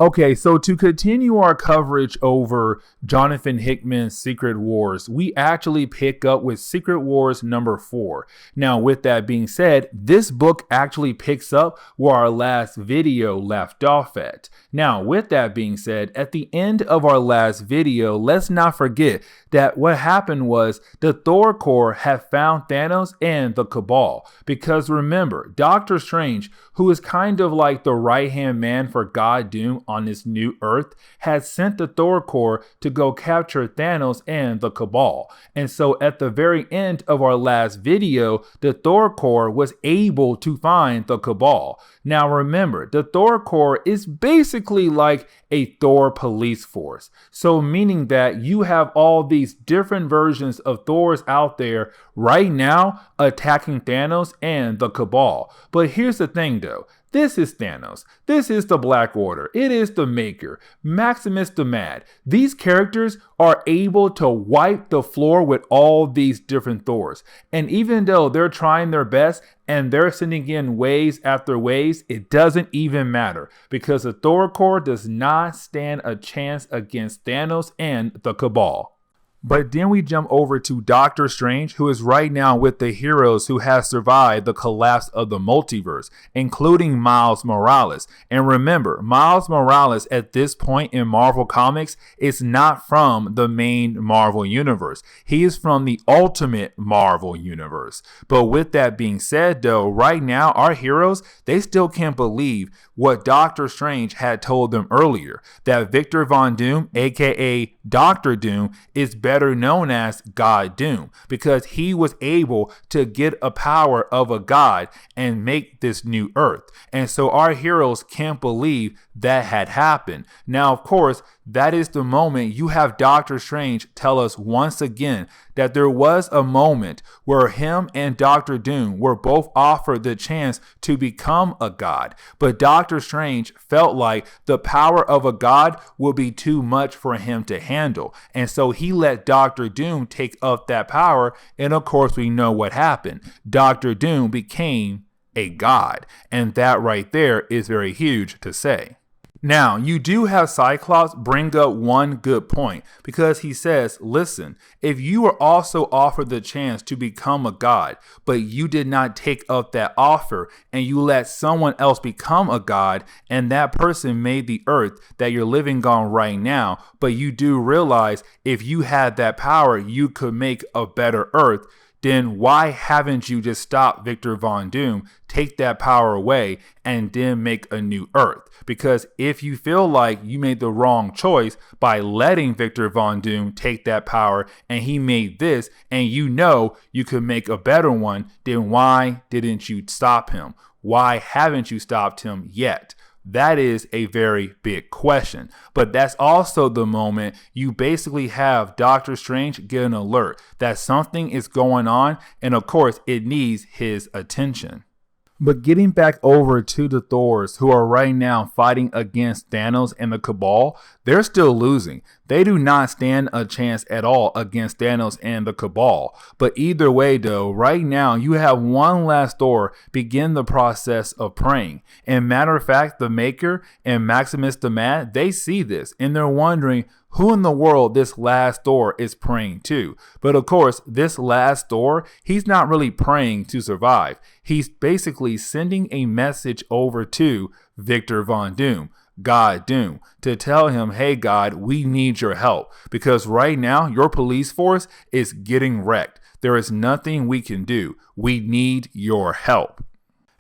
Okay, so to continue our coverage over Johnathan Hickman's Secret Wars, we actually pick up with Secret Wars number 4. Now, with that being said, this book actually picks up where our last video left off at. Now, with that being said, at the end of our last video, let's not forget that what happened was the Thor Corps had found Thanos and the Cabal. Because remember, Doctor Strange, who is kind of like the right-hand man for God Doom on this new Earth, had sent the Thor Corps to go capture Thanos and the Cabal. And so at the very end of our last video, the Thor Corps was able to find the Cabal. Now remember, the Thor Corps is basically like a Thor police force. So meaning that you have all these different versions of Thors out there right now attacking Thanos and the Cabal. But here's the thing though. This is Thanos. This is the Black Order. It is the Maker. Maximus the Mad. These characters are able to wipe the floor with all these different Thors. And even though they're trying their best and they're sending in waves after waves, it doesn't even matter because the Thor Corps does not stand a chance against Thanos and the Cabal. But then we jump over to Doctor Strange, who is right now with the heroes who have survived the collapse of the multiverse, including Miles Morales. And remember, Miles Morales at this point in Marvel Comics is not from the main Marvel Universe. He is from the Ultimate Marvel Universe. But with that being said, though, right now our heroes, they still can't believe what Doctor Strange had told them earlier, that Victor Von Doom, aka Doctor Doom, is better known as God Doom because he was able to get a power of a god and make this new Earth. And so our heroes can't believe that had happened. Now, of course, that is the moment you have Doctor Strange tell us once again that there was a moment where him and Doctor Doom were both offered the chance to become a god. But Doctor Strange felt like the power of a god would be too much for him to handle. And so he let Doctor Doom take up that power. And of course, we know what happened. Doctor Doom became a god. And that right there is very huge to say. Now, you do have Cyclops bring up one good point because he says, listen, if you were also offered the chance to become a god, but you did not take up that offer and you let someone else become a god and that person made the earth that you're living on right now, but you do realize if you had that power, you could make a better earth, then why haven't you just stopped Victor Von Doom, take that power away, and then make a new Earth? Because if you feel like you made the wrong choice by letting Victor Von Doom take that power and he made this, and you know you could make a better one, then why didn't you stop him? Why haven't you stopped him yet? That is a very big question. But that's also the moment you basically have Doctor Strange get an alert that something is going on. And of course, it needs his attention. But getting back over to the Thors who are right now fighting against Thanos and the Cabal, they're still losing. They do not stand a chance at all against Thanos and the Cabal. But either way though, right now you have one last Thor begin the process of praying. And matter of fact, the Maker and Maximus the Mad, they see this and they're wondering who in the world this last Thor is praying to. But of course, this last Thor, he's not really praying to survive. He's basically sending a message over to Victor Von Doom, God Doom, to tell him, hey God, we need your help because right now your police force is getting wrecked. There is nothing we can do. We need your help.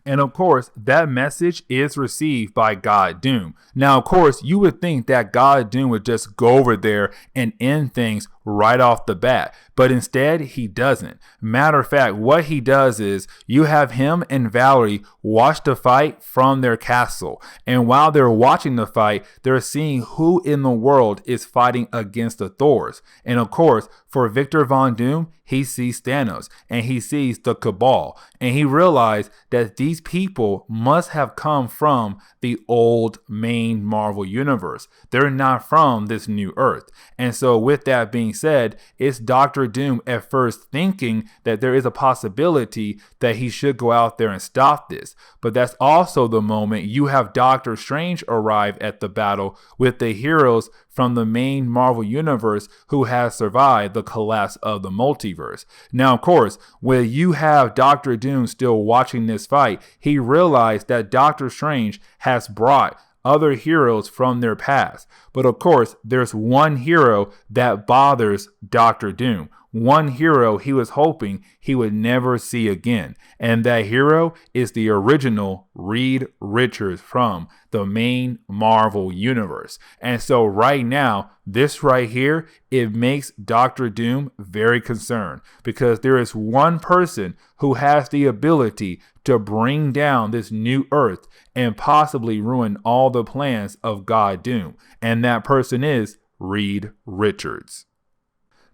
And of course, that message is received by God Doom. Now, of course, you would think that God Doom would just go over there and end things right off the bat. But instead, he doesn't. Matter of fact, what he does is you have him and Valerie watch the fight from their castle. And while they're watching the fight, they're seeing who in the world is fighting against the Thors. And of course, for Victor Von Doom, he sees Thanos and he sees the Cabal. And he realized that these people must have come from the old main Marvel universe. They're not from this new Earth. And so with that being being said, it's Dr. Doom at first thinking that there is a possibility that he should go out there and stop this. But that's also the moment you have Doctor Strange arrive at the battle with the heroes from the main Marvel universe who has survived the collapse of the multiverse. Now, of course, when you have Doctor Doom still watching this fight, he realized that Doctor Strange has brought other heroes from their past. But of course, there's one hero that bothers Doctor Doom. One hero he was hoping he would never see again. And that hero is the original Reed Richards from the main Marvel universe. And so right now, this right here, it makes Doctor Doom very concerned because there is one person who has the ability to bring down this new Earth and possibly ruin all the plans of God Doom. And that person is Reed Richards.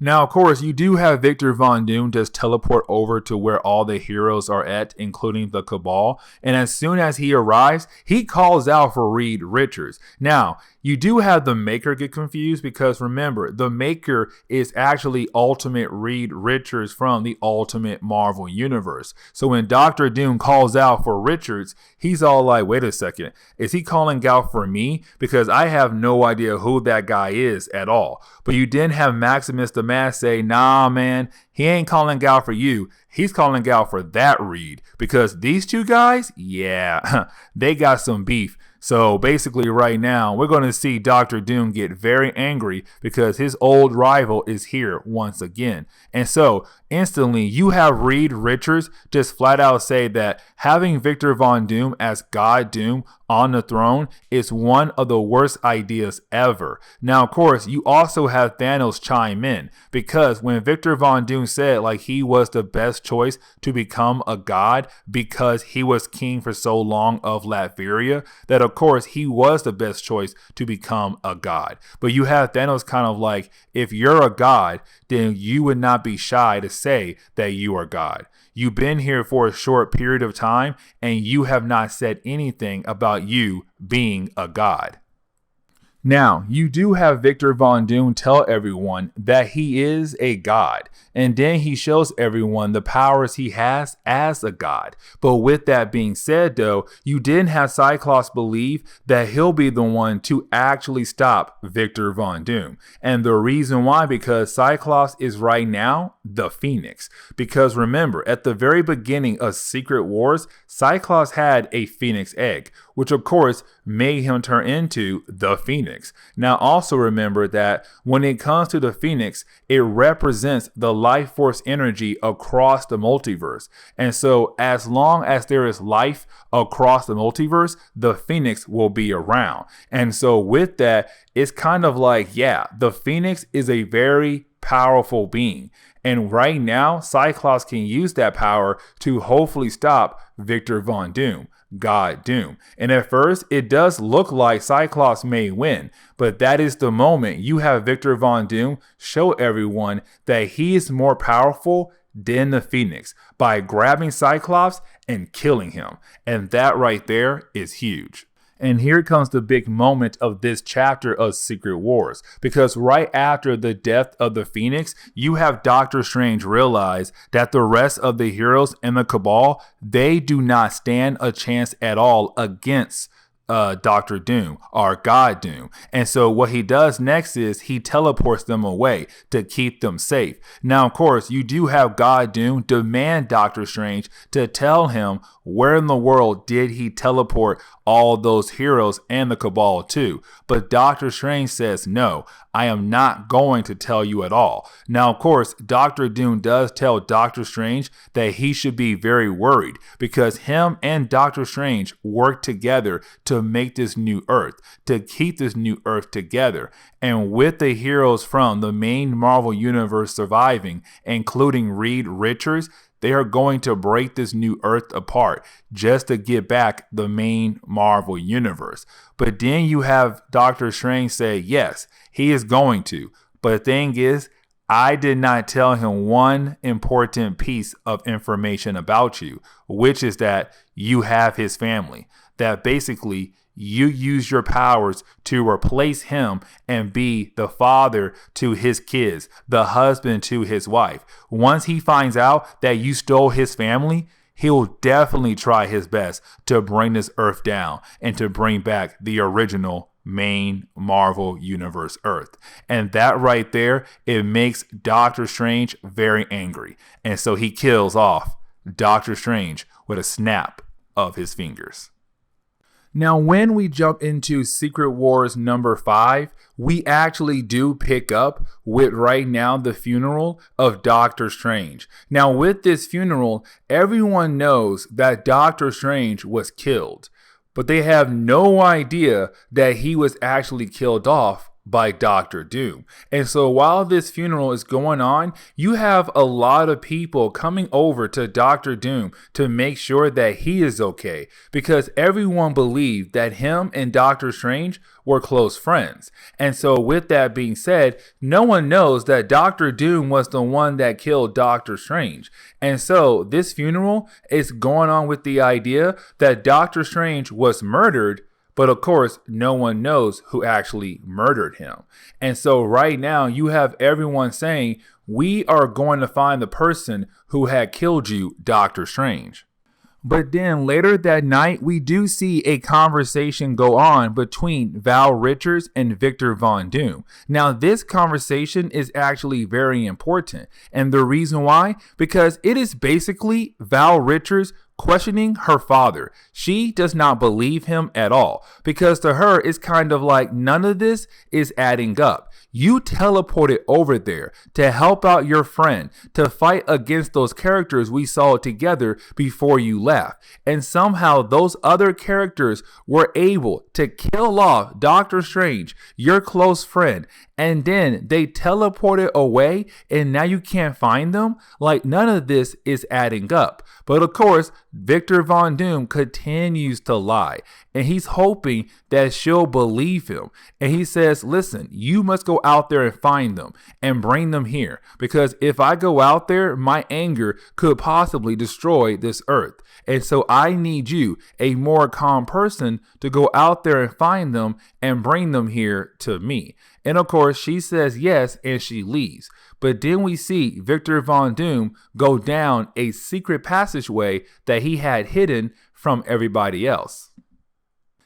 Now, of course, you do have Victor Von Doom just teleport over to where all the heroes are at, including the Cabal. And as soon as he arrives, he calls out for Reed Richards. Now, you do have the Maker get confused because remember, the Maker is actually Ultimate Reed Richards from the Ultimate Marvel Universe. So when Doctor Doom calls out for Richards, he's all like, wait a second, is he calling out for me? Because I have no idea who that guy is at all. But you didn't have Maximus the Mask say, nah, man, he ain't calling out for you. He's calling out for that Reed. Because these two guys, yeah, they got some beef. So basically right now, we're going to see Doctor Doom get very angry because his old rival is here once again. And so instantly you have Reed Richards just flat out say that having Victor Von Doom as God Doom on the throne is one of the worst ideas ever. Now, of course, you also have Thanos chime in because when Victor Von Doom said like he was the best choice to become a god because he was king for so long of Latveria, that of course he was the best choice to become a god. But you have Thanos kind of like, if you're a god, then you would not be shy to say that you are God. You've been here for a short period of time and you have not said anything about you being a god. Now, you do have Victor Von Doom tell everyone that he is a god, and then he shows everyone the powers he has as a god. But with that being said, though, you didn't have Cyclops believe that he'll be the one to actually stop Victor Von Doom. And the reason why, because Cyclops is right now the Phoenix. Because remember, at the very beginning of Secret Wars, Cyclops had a Phoenix egg, which of course made him turn into the Phoenix. Now also remember that when it comes to the Phoenix, it represents the life force energy across the multiverse. And so as long as there is life across the multiverse, the Phoenix will be around. And so with that, it's kind of like, yeah, the Phoenix is a very powerful being. And right now, Cyclops can use that power to hopefully stop Victor Von Doom, God Doom. And at first, it does look like Cyclops may win, but that is the moment you have Victor Von Doom show everyone that he is more powerful than the Phoenix by grabbing Cyclops and killing him. And that right there is huge. And here comes the big moment of this chapter of Secret Wars, because right after the death of the Phoenix, you have Doctor Strange realize that the rest of the heroes in the Cabal, they do not stand a chance at all against Doctor Doom or God Doom. And so what he does next is he teleports them away to keep them safe. Now, of course, you do have God Doom demand Doctor Strange to tell him where in the world did he teleport all those heroes and the Cabal to. But Doctor Strange says, no, I am not going to tell you at all. Now, of course, Doctor Doom does tell Doctor Strange that he should be very worried because him and Doctor Strange work together to make this new Earth, to keep this new Earth together. And with the heroes from the main Marvel Universe surviving, including Reed Richards, they are going to break this new Earth apart just to get back the main Marvel Universe. But then you have Doctor Strange say, yes, he is going to. But the thing is, I did not tell him one important piece of information about you, which is that you have his family. That basically you use your powers to replace him and be the father to his kids, the husband to his wife. Once he finds out that you stole his family, he'll definitely try his best to bring this Earth down and to bring back the original main Marvel Universe Earth. And that right there, it makes Doctor Strange very angry. And so he kills off Doctor Strange with a snap of his fingers. Now, when we jump into Secret Wars number 5, we actually do pick up with right now the funeral of Doctor Strange. Now, with this funeral, everyone knows that Doctor Strange was killed, but they have no idea that he was actually killed off by Doctor Doom. And so while this funeral is going on, you have a lot of people coming over to Doctor Doom to make sure that he is okay, because everyone believed that him and Doctor Strange were close friends. And so with that being said, no one knows that Doctor Doom was the one that killed Doctor Strange. And so this funeral is going on with the idea that Doctor Strange was murdered, but of course, no one knows who actually murdered him. And so right now you have everyone saying, we are going to find the person who had killed you, Doctor Strange. But then later that night, we do see a conversation go on between Val Richards and Victor Von Doom. Now, this conversation is actually very important. And the reason why? Because it is basically Val Richards questioning her father. She does not believe him at all, because to her, it's kind of like none of this is adding up. You teleported over there to help out your friend, to fight against those characters we saw together before you left. And somehow those other characters were able to kill off Doctor Strange, your close friend. And then they teleported away and now you can't find them? Like, none of this is adding up. But of course, Victor Von Doom continues to lie. And he's hoping that she'll believe him. And he says, listen, you must go out there and find them and bring them here. Because if I go out there, my anger could possibly destroy this earth. And so I need you, a more calm person, to go out there and find them and bring them here to me. And of course, she says yes, and she leaves. But then we see Victor Von Doom go down a secret passageway that he had hidden from everybody else.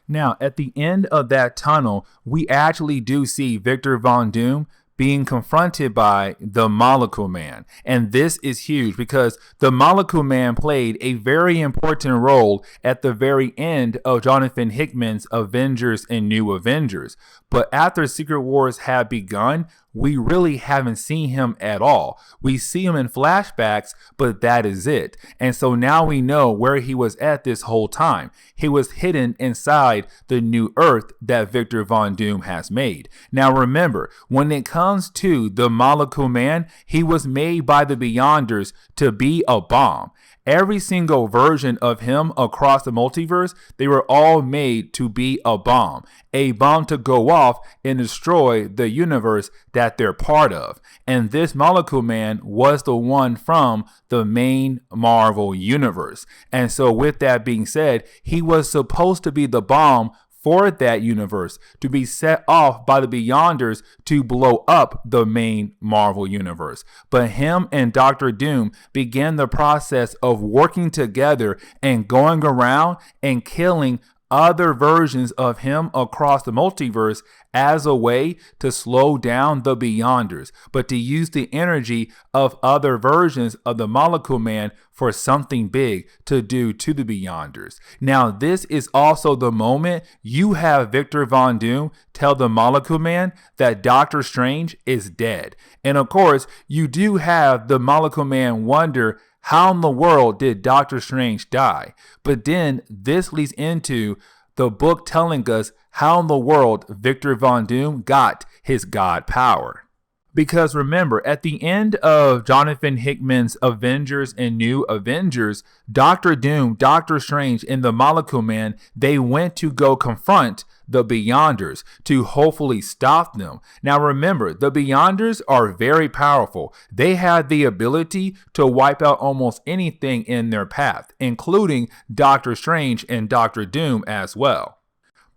Now, at the end of that tunnel, we actually do see Victor Von Doom being confronted by the Molecule Man. And this is huge because the Molecule Man played a very important role at the very end of Johnathan Hickman's Avengers and New Avengers. But after Secret Wars had begun, we really haven't seen him at all. We see him in flashbacks, but that is it. And so now we know where he was at this whole time. He was hidden inside the new Earth that Victor Von Doom has made. Now remember, when it comes to the Molecule Man, he was made by the Beyonders to be a bomb. Every single version of him across the multiverse, they were all made to be a bomb to go off and destroy the universe that they're part of. And this Molecule Man was the one from the main Marvel universe. And so with that being said, he was supposed to be the bomb for that universe, to be set off by the Beyonders to blow up the main Marvel universe. But him and Doctor Doom began the process of working together and going around and killing other versions of him across the multiverse as a way to slow down the Beyonders, but to use the energy of other versions of the Molecule Man for something big to do to the Beyonders. Now, this is also the moment you have Victor Von Doom tell the Molecule Man that Doctor Strange is dead. And of course, you do have the Molecule Man wonder, how in the world did Doctor Strange die? But then this leads into the book telling us how in the world Victor Von Doom got his God power. Because remember, at the end of Johnathan Hickman's Avengers and New Avengers, Doctor Doom, Doctor Strange, and the Molecule Man, they went to go confront the Beyonders to hopefully stop them. Now remember, the Beyonders are very powerful. They have the ability to wipe out almost anything in their path, including Doctor Strange and Doctor Doom as well.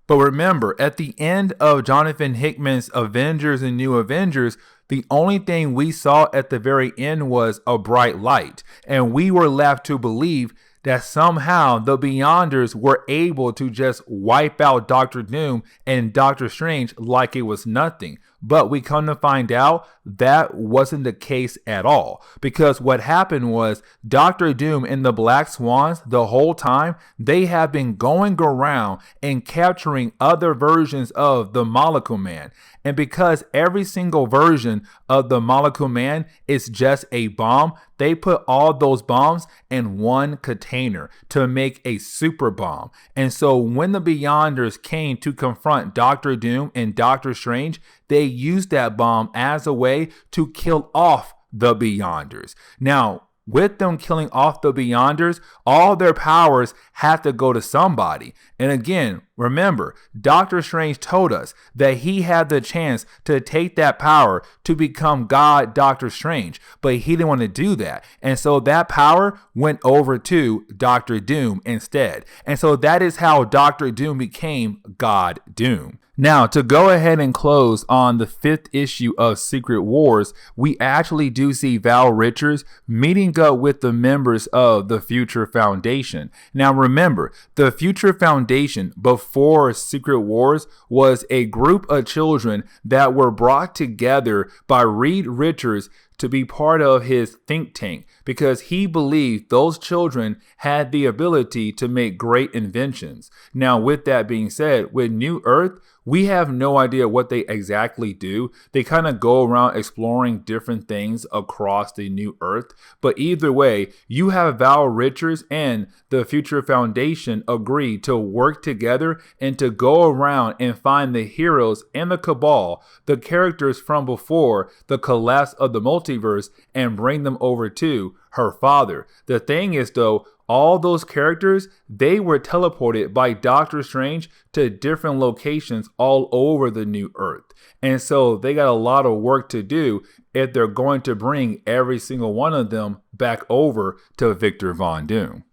But remember, at the end of Johnathan Hickman's Avengers and New Avengers, the only thing we saw at the very end was a bright light. And we were left to believe that somehow the Beyonders were able to just wipe out Doctor Doom and Doctor Strange like it was nothing. But we come to find out that wasn't the case at all. Because what happened was Doctor Doom and the Black Swans, the whole time, they have been going around and capturing other versions of the Molecule Man. And because every single version of the Molecule Man is just a bomb, they put all those bombs in one container to make a super bomb. And so when the Beyonders came to confront Doctor Doom and Doctor Strange, they used that bomb as a way to kill off the Beyonders. Now, with them killing off the Beyonders, all their powers have to go to somebody. And again, remember, Doctor Strange told us that he had the chance to take that power to become God Doctor Strange, but he didn't want to do that. And so that power went over to Doctor Doom instead. And so that is how Doctor Doom became God Doom. Now, to go ahead and close on the 5th issue of Secret Wars, we actually do see Val Richards meeting up with the members of the Future Foundation. Now, remember, the Future Foundation before Secret Wars was a group of children that were brought together by Reed Richards to be part of his think tank because he believed those children had the ability to make great inventions. Now, with that being said, with New Earth, we have no idea what they exactly do. They kind of go around exploring different things across the New Earth. But either way, you have Val Richards and the Future Foundation agree to work together and to go around and find the heroes and the Cabal, the characters from before the collapse of the multiverse, and bring them over to her father. The thing is, though, all those characters, they were teleported by Doctor Strange to different locations all over the New Earth. And so they got a lot of work to do if they're going to bring every single one of them back over to Victor Von Doom.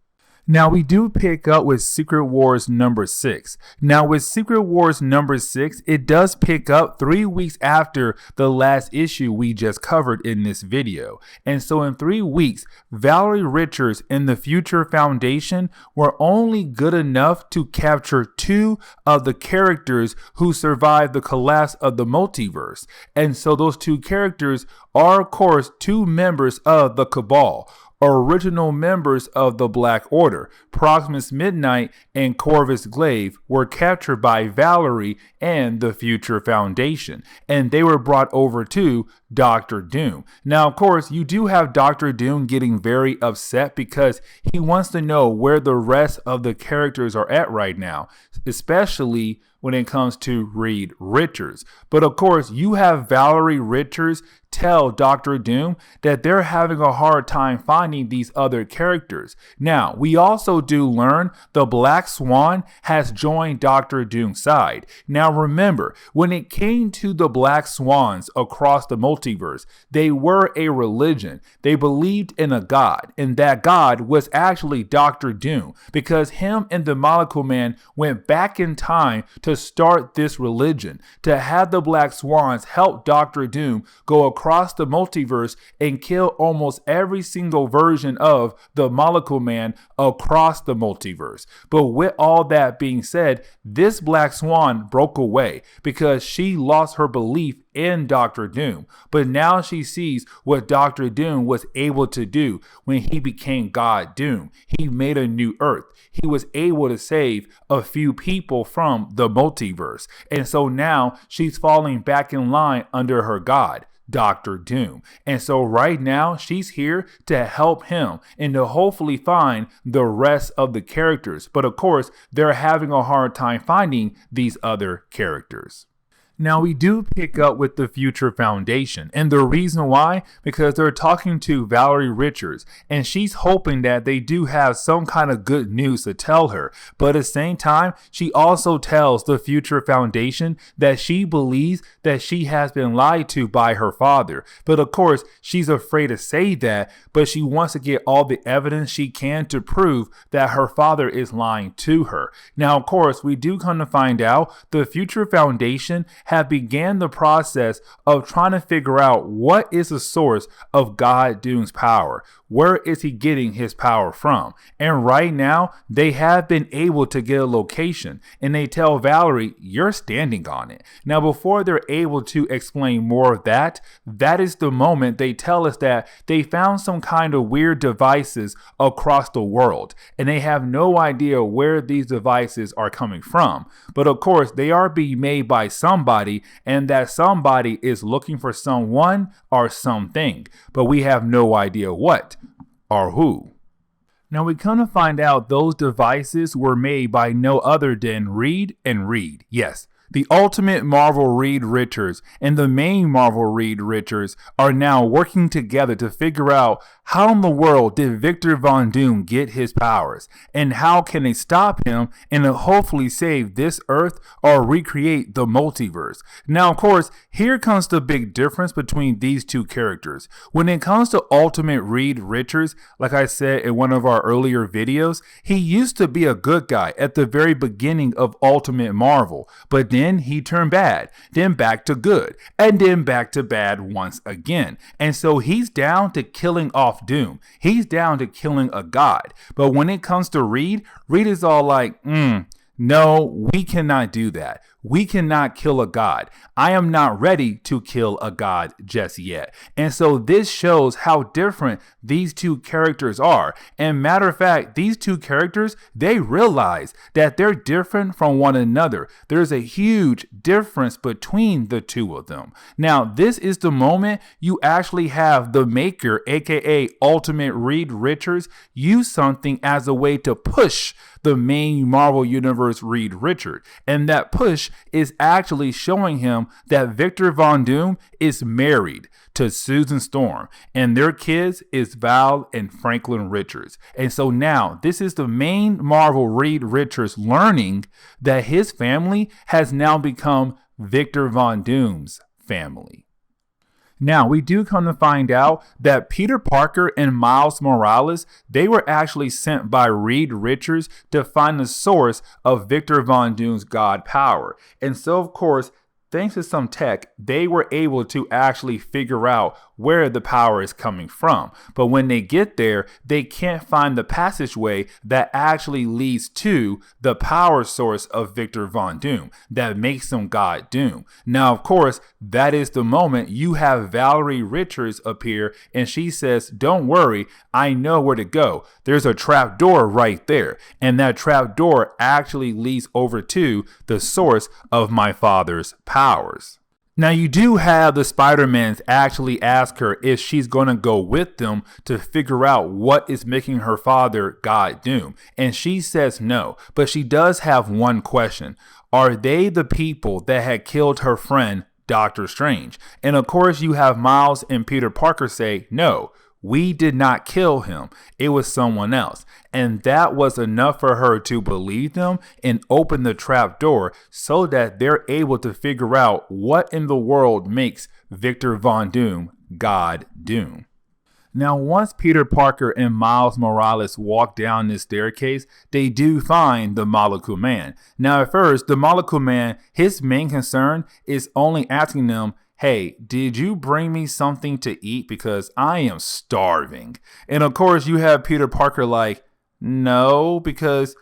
Now, we do pick up with Secret Wars number 6. Now, with Secret Wars number 6, it does pick up 3 weeks after the last issue we just covered in this video. And so in 3 weeks, Valerie Richards and the Future Foundation were only good enough to capture 2 of the characters who survived the collapse of the multiverse. And so those 2 characters are, of course, 2 members of the Cabal, original members of the Black Order. Proximus Midnight and Corvus Glaive were captured by Valerie and the Future Foundation, and they were brought over to Doctor Doom. Now, of course, you do have Doctor Doom getting very upset because he wants to know where the rest of the characters are at right now, especially when it comes to Reed Richards. But of course, you have Valerie Richards tell Doctor Doom that they're having a hard time finding these other characters. Now, we also do learn the Black Swan has joined Doctor Doom's side. Now, remember, when it came to the Black Swans across the multiverse, they were a religion. They believed in a god, and that god was actually Doctor Doom, because him and the Molecule Man went back in time to start this religion, to have the Black Swans help Doctor Doom go across the multiverse and kill almost every single version of the Molecule Man across the multiverse. But with all that being said, this Black Swan broke away because she lost her belief in Doctor Doom. But now she sees what Doctor Doom was able to do when he became God Doom. He made a new Earth. He was able to save a few people from the multiverse. And so now she's falling back in line under her God, Doctor Doom. And so right now she's here to help him and to hopefully find the rest of the characters. But of course, they're having a hard time finding these other characters. Now, we do pick up with the Future Foundation, and the reason why, because they're talking to Valerie Richards, and she's hoping that they do have some kind of good news to tell her. But at the same time, she also tells the Future Foundation that she believes that she has been lied to by her father. But of course, she's afraid to say that, but she wants to get all the evidence she can to prove that her father is lying to her. Now, of course, we do come to find out the Future Foundation have began the process of trying to figure out what is the source of God Doom's power. Where is he getting his power from? And right now, they have been able to get a location, and they tell Valerie, you're standing on it. Now, before they're able to explain more of that, that is the moment they tell us that they found some kind of weird devices across the world, and they have no idea where these devices are coming from. But of course, they are being made by somebody, and that somebody is looking for someone or something, but we have no idea what or who. Now, we come to find out those devices were made by no other than Reed and Reed. Yes, the ultimate Marvel Reed Richards and the main Marvel Reed Richards are now working together to figure out how in the world did Victor Von Doom get his powers, and how can they stop him and hopefully save this Earth or recreate the multiverse. Now, of course, here comes the big difference between these two characters. When it comes to Ultimate Reed Richards, like I said in one of our earlier videos, he used to be a good guy at the very beginning of Ultimate Marvel, but then he turned bad, then back to good, and then back to bad once again. And so he's down to killing off Doom. He's down to killing a god. But when it comes to Reed, Reed is all like, no, we cannot do that. We cannot kill a god. I am not ready to kill a god just yet. And so this shows how different these two characters are. And matter of fact, these two characters, they realize that they're different from one another. There's a huge difference between the two of them. Now, this is the moment you actually have the maker, aka Ultimate Reed Richards, use something as a way to push the main Marvel Universe Reed Richards. And that push is actually showing him that Victor Von Doom is married to Susan Storm, and their kids is Val and Franklin Richards. And so now this is the main Marvel Reed Richards learning that his family has now become Victor Von Doom's family. Now, we do come to find out that Peter Parker and Miles Morales, they were actually sent by Reed Richards to find the source of Victor Von Doom's God power. And so, of course, thanks to some tech, they were able to actually figure out where the power is coming from. But when they get there, they can't find the passageway that actually leads to the power source of Victor Von Doom that makes him God Doom. Now, of course, that is the moment you have Valerie Richards appear, and she says, don't worry, I know where to go. There's a trap door right there. And that trap door actually leads over to the source of my father's powers. Now, you do have the Spider-Mans actually ask her if she's going to go with them to figure out what is making her father God Doom. And she says no, but she does have one question. Are they the people that had killed her friend, Doctor Strange? And of course, you have Miles and Peter Parker say, no, we did not kill him. It was someone else. And that was enough for her to believe them and open the trap door so that they're able to figure out what in the world makes Victor Von Doom God Doom. Now, once Peter Parker and Miles Morales walk down this staircase, they do find the Molecule Man. Now, at first, the Molecule Man, his main concern is only asking them, hey, did you bring me something to eat? Because I am starving. And of course, you have Peter Parker like, no, because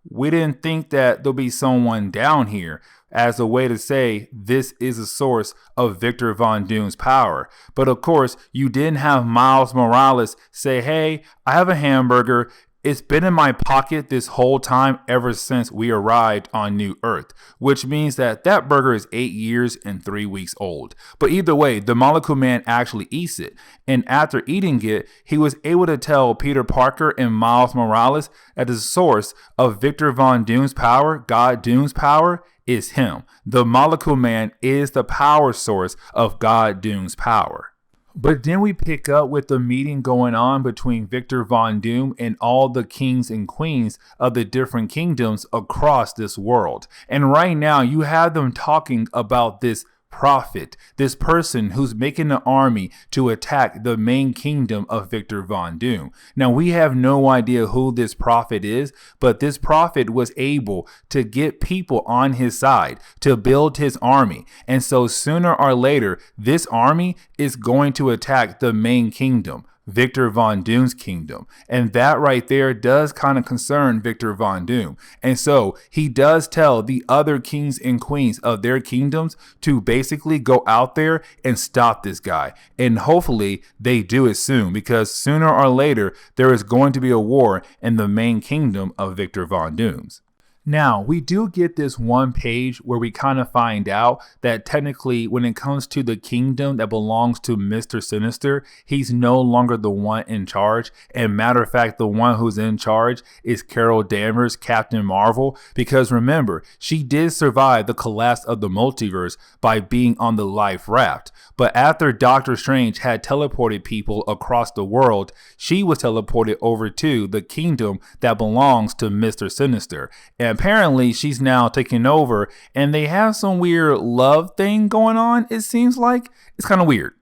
we didn't think that there'll be someone down here, as a way to say this is a source of Victor Von Doom's power. But of course, you didn't have Miles Morales say, hey, I have a hamburger. It's been in my pocket this whole time ever since we arrived on New Earth, which means that that burger is 8 years and 3 weeks old. But either way, the Molecule Man actually eats it. And after eating it, he was able to tell Peter Parker and Miles Morales that the source of Victor Von Doom's power, God Doom's power, is him. The Molecule Man is the power source of God Doom's power. But then we pick up with the meeting going on between Victor Von Doom and all the kings and queens of the different kingdoms across this world. And right now you have them talking about this prophet, this person who's making an army to attack the main kingdom of Victor Von Doom. Now, we have no idea who this prophet is, but this prophet was able to get people on his side to build his army. And so sooner or later, this army is going to attack the main kingdom, Victor Von Doom's kingdom. And that right there does kind of concern Victor Von Doom. And so he does tell the other kings and queens of their kingdoms to basically go out there and stop this guy. And hopefully they do it soon, because sooner or later there is going to be a war in the main kingdom of Victor Von Doom's. Now, we do get this one page where we kind of find out that technically when it comes to the kingdom that belongs to Mr. Sinister, he's no longer the one in charge. And matter of fact, the one who's in charge is Carol Danvers, Captain Marvel, because remember, she did survive the collapse of the multiverse by being on the life raft. But after Doctor Strange had teleported people across the world, she was teleported over to the kingdom that belongs to Mr. Sinister. And apparently she's now taking over, and they have some weird love thing going on. It seems like it's kind of weird.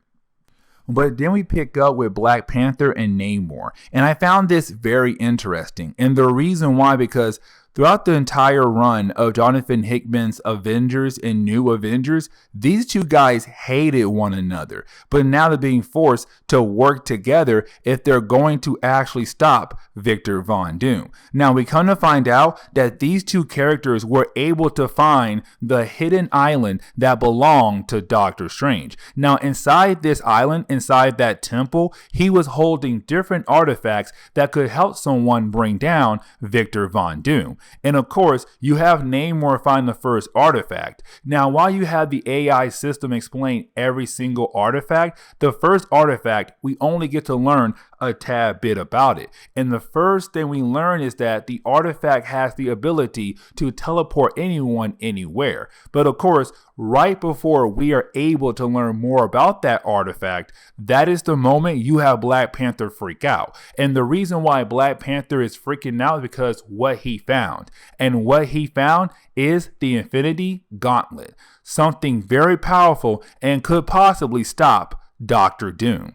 But then we pick up with Black Panther and Namor. And I found this very interesting. And the reason why, because throughout the entire run of Johnathan Hickman's Avengers and New Avengers, these two guys hated one another. But now they're being forced to work together if they're going to actually stop Victor Von Doom. Now we come to find out that these two characters were able to find the hidden island that belonged to Doctor Strange. Now inside this island, inside that temple, he was holding different artifacts that could help someone bring down Victor Von Doom. And of course, you have Namor find the first artifact. Now, while you have the AI system explain every single artifact, the first artifact, we only get to learn a tad bit about it. And the first thing we learn is that the artifact has the ability to teleport anyone anywhere. But of course, right before we are able to learn more about that artifact, that is the moment you have Black Panther freak out. And the reason why Black Panther is freaking out is because what he found. And what he found is the Infinity Gauntlet. Something very powerful and could possibly stop Doctor Doom.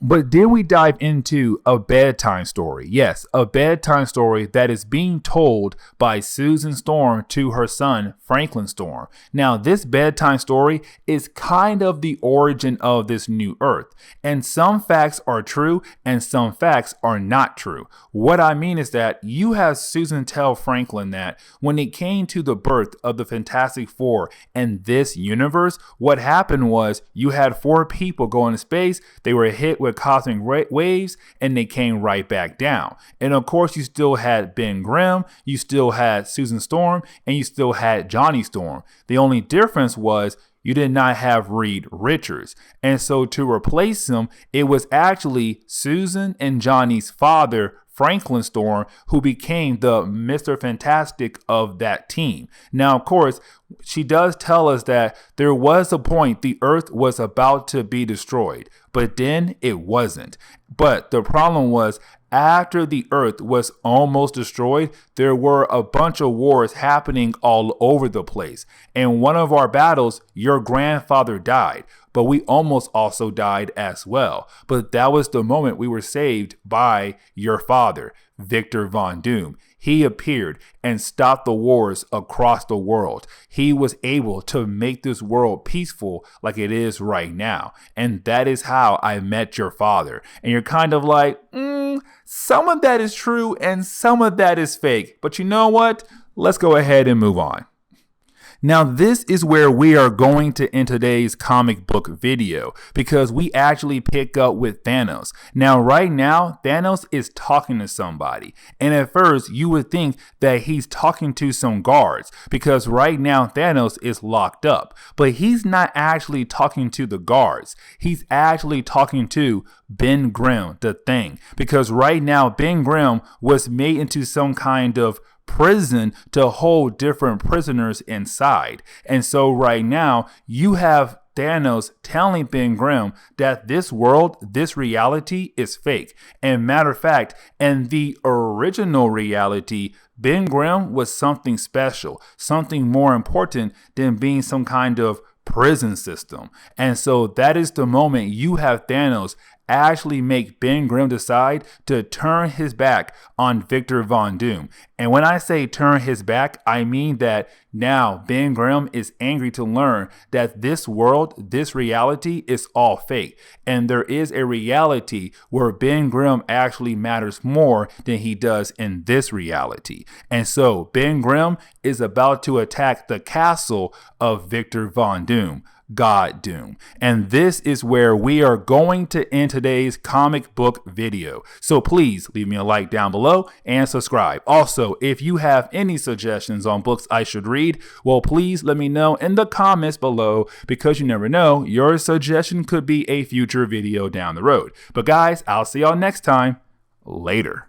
But then we dive into a bedtime story. Yes, a bedtime story that is being told by Susan Storm to her son, Franklin Storm. Now, this bedtime story is kind of the origin of this new Earth. And some facts are true and some facts are not true. What I mean is that you have Susan tell Franklin that when it came to the birth of the Fantastic Four and this universe, what happened was you had 4 people go into space. They were hit with cosmic waves and they came right back down. And of course, you still had Ben Grimm, you still had Susan Storm, and you still had Johnny Storm. The only difference was you did not have Reed Richards. And so to replace him, it was actually Susan and Johnny's father, Franklin Storm, who became the Mr. Fantastic of that team. Now, of course, she does tell us that there was a point the Earth was about to be destroyed, but then it wasn't. But the problem was, after the Earth was almost destroyed, there were a bunch of wars happening all over the place. In one of our battles, your grandfather died, but we almost also died as well. But that was the moment we were saved by your father, Victor Von Doom. He appeared and stopped the wars across the world. He was able to make this world peaceful like it is right now. And that is how I met your father. And you're kind of like, some of that is true and some of that is fake. But you know what? Let's go ahead and move on. Now, this is where we are going to end today's comic book video, because we actually pick up with Thanos. Now, right now, Thanos is talking to somebody. And at first, you would think that he's talking to some guards, because right now, Thanos is locked up. But he's not actually talking to the guards. He's actually talking to Ben Grimm, the Thing. Because right now, Ben Grimm was made into some kind of prison to hold different prisoners inside. And so right now you have Thanos telling Ben Grimm that this world, this reality is fake. And matter of fact, in the original reality, Ben Grimm was something special, something more important than being some kind of prison system. And so that is the moment you have Thanos actually make Ben Grimm decide to turn his back on Victor Von Doom. And when I say turn his back, I mean that now Ben Grimm is angry to learn that this world, this reality is all fake. And there is a reality where Ben Grimm actually matters more than he does in this reality. And so Ben Grimm is about to attack the castle of Victor Von Doom, God Doom. And this is where we are going to end today's comic book video. So please leave me a like down below and subscribe. Also, if you have any suggestions on books I should read, well, please let me know in the comments below, because you never know, your suggestion could be a future video down the road. But guys, I'll see y'all next time. Later.